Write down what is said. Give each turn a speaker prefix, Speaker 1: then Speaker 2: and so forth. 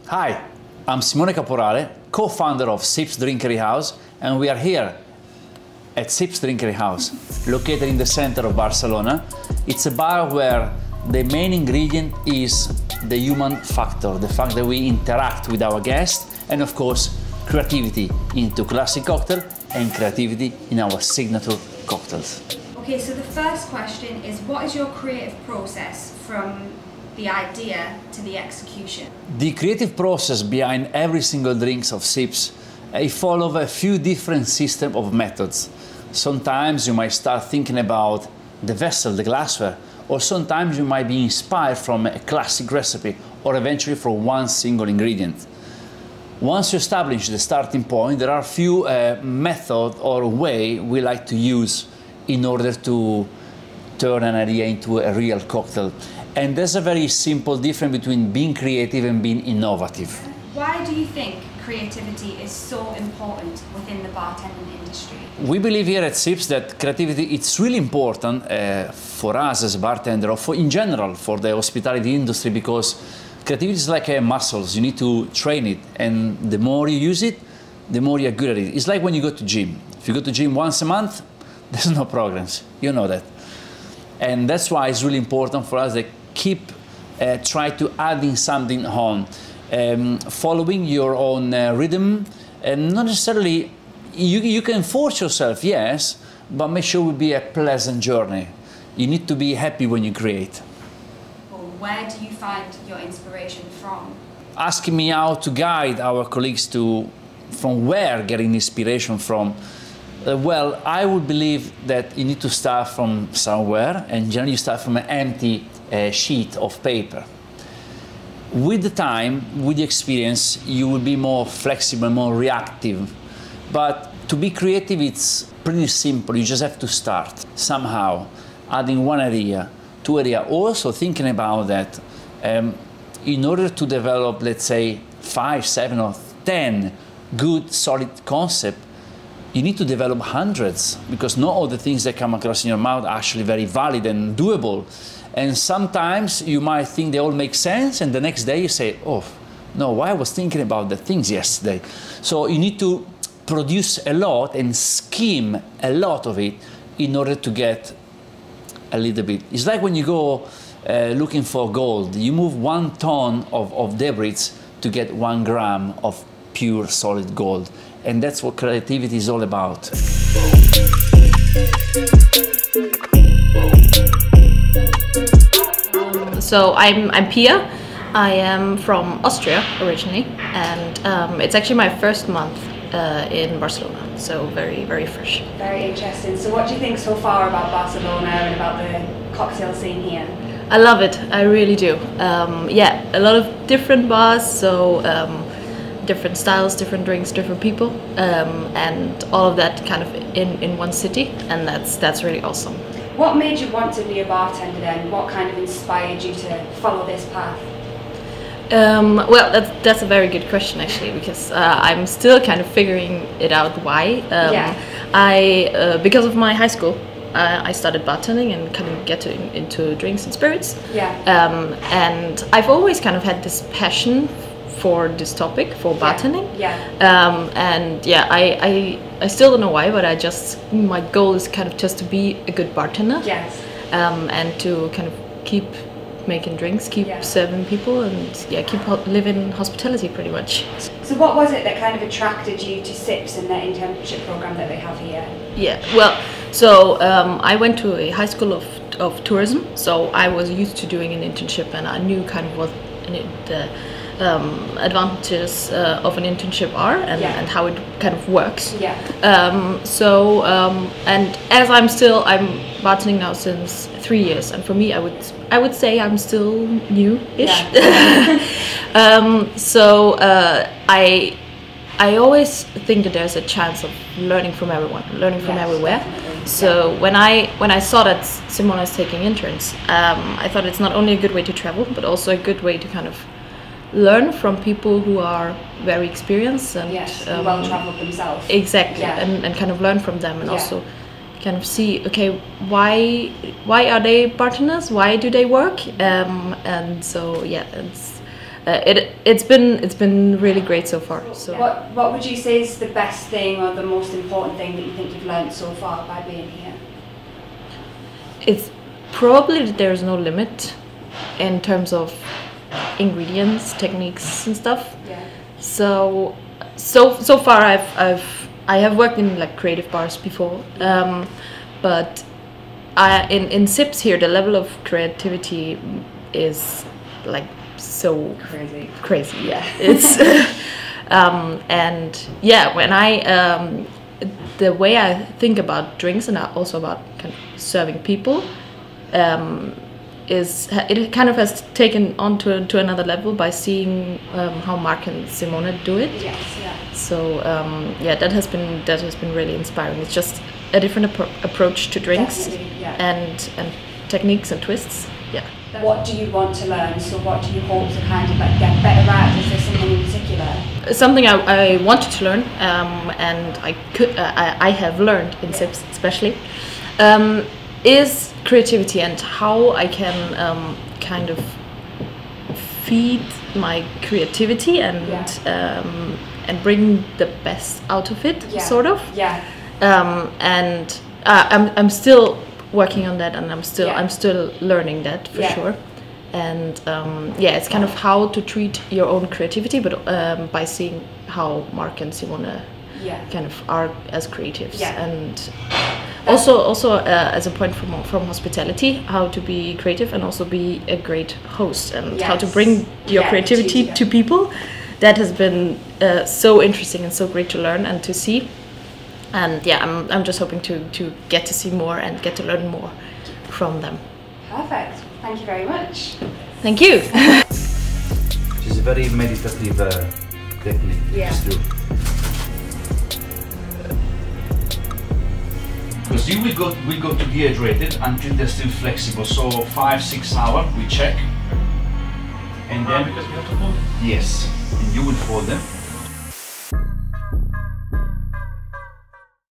Speaker 1: Hi, I'm Simone Caporale, co-founder of SIPS Drinkery House, and we are here at SIPS Drinkery House, located in the center of Barcelona. It's a bar where the main ingredient is the human factor, the fact that we interact with our guests, and of course, creativity into classic cocktail and creativity in our signature cocktails.
Speaker 2: Okay, so the first question is, what is your creative process from the idea to the execution?
Speaker 1: The creative process behind every single drinks of SIPS, it follows a few different systems of methods. Sometimes you might start thinking about the vessel, the glassware, or sometimes you might be inspired from a classic recipe or eventually from one single ingredient. Once you establish the starting point, there are a few methods or way we like to use in order to turn an idea into a real cocktail. And there's a very simple difference between being creative and being innovative.
Speaker 2: Why do you think creativity is so important within the bartending industry?
Speaker 1: We believe here at SIPS that creativity it's really important for us as a bartender, or in general for the hospitality industry, because creativity is like muscles. You need to train it, and the more you use it, the more you're good at it. It's like when you go to gym. If you go to gym once a month, there's no progress. You know that. And that's why it's really important for us to keep try to adding something on, following your own rhythm, and not necessarily, you can force yourself, yes, but make sure it will be a pleasant journey. You need to be happy when you create.
Speaker 2: Well, where do you find your inspiration from?
Speaker 1: Asking me how to guide our colleagues to from where getting inspiration from. Well, I would believe that you need to start from somewhere, and generally you start from an empty sheet of paper. With the time, with the experience, you will be more flexible, more reactive. But to be creative, it's pretty simple. You just have to start somehow, adding one idea, two ideas. Also thinking about that, in order to develop, let's say, 5, 7, or 10 good, solid concepts, you need to develop hundreds, because not all the things that come across in your mouth are actually very valid and doable. And sometimes you might think they all make sense, and the next day you say, oh, no, why I was thinking about the things yesterday. So you need to produce a lot and skim a lot of it in order to get a little bit. It's like when you go looking for gold. You move 1 ton of debris to get 1 gram of pure solid gold. And that's what creativity is all about.
Speaker 3: So I'm Pia. I am from Austria originally, and it's actually my first month in Barcelona, so very, very fresh.
Speaker 2: Very interesting. So what do you think so far about Barcelona and about the cocktail scene here?
Speaker 3: I love it, I really do. Yeah, a lot of different bars, so different styles, different drinks, different people, and all of that kind of in one city, and that's really awesome.
Speaker 2: What made you want to be a bartender then? What kind of inspired you to follow this path?
Speaker 3: Well, that's a very good question actually, because I'm still kind of figuring it out why. Because of my high school, I started bartending and kind of getting into drinks and spirits.
Speaker 2: Yeah.
Speaker 3: And I've always kind of had this passion for this topic, for bartending.
Speaker 2: Yeah.
Speaker 3: And yeah, I still don't know why, but my goal is kind of just to be a good bartender.
Speaker 2: Yes.
Speaker 3: And to kind of keep making drinks, keep serving people, and yeah, keep living hospitality pretty much.
Speaker 2: So what was it that kind of attracted you to SIPS and the internship program that they have here?
Speaker 3: Yeah, well, so I went to a high school of tourism, so I was used to doing an internship, and I knew kind of what the advantages of an internship are, and how it kind of works. Yeah. And as I'm bartending now since 3 years, and for me, I would say I'm still new-ish. Yeah. I always think that there's a chance of learning from everyone, learning from everywhere. Definitely. So when I saw that Simone is taking interns, I thought it's not only a good way to travel, but also a good way to kind of learn from people who are very experienced and
Speaker 2: well-traveled themselves.
Speaker 3: Exactly, and kind of learn from them, and also kind of see, okay, why are they bartenders? Why do they work? And so yeah, it's been really great so far. So
Speaker 2: what would you say is the best thing or the most important thing that you think you've learned so far by being here?
Speaker 3: it's probably that there's no limit in terms of ingredients, techniques, and stuff.
Speaker 2: Yeah.
Speaker 3: So far I have worked in like creative bars before, but in SIPS here the level of creativity is like so crazy. Yeah, it's and yeah, when I the way I think about drinks and also about kind of serving people is it kind of has taken on to another level by seeing how Mark and Simone do it.
Speaker 2: Yes, yeah.
Speaker 3: So yeah, that has been really inspiring. It's just a different approach to drinks.
Speaker 2: Yeah.
Speaker 3: and techniques and twists. Yeah.
Speaker 2: What do you want to learn? So what do you hope to kind of like get better at? Is there something in particular?
Speaker 3: Something I wanted to learn, and I have learned in SIPS especially, is creativity and how I can kind of feed my creativity and bring the best out of it, sort of.
Speaker 2: Yeah.
Speaker 3: And I'm still working on that, and I'm still learning that for sure. And yeah, it's kind of how to treat your own creativity, but by seeing how Mark and Simone kind of are as creatives, and also as a point from hospitality, how to be creative and also be a great host, and how to bring your creativity to people. That has been so interesting and so great to learn and to see. And yeah, I'm just hoping to get to see more and get to learn more from them.
Speaker 2: Perfect. Thank you very much.
Speaker 3: Thank you.
Speaker 1: It's a very meditative technique.
Speaker 2: Yeah.
Speaker 1: Because you will go to dehydrated until they're still flexible. So 5-6 hours we check, and then
Speaker 4: because we have to fold.
Speaker 1: yes, and you will fold them.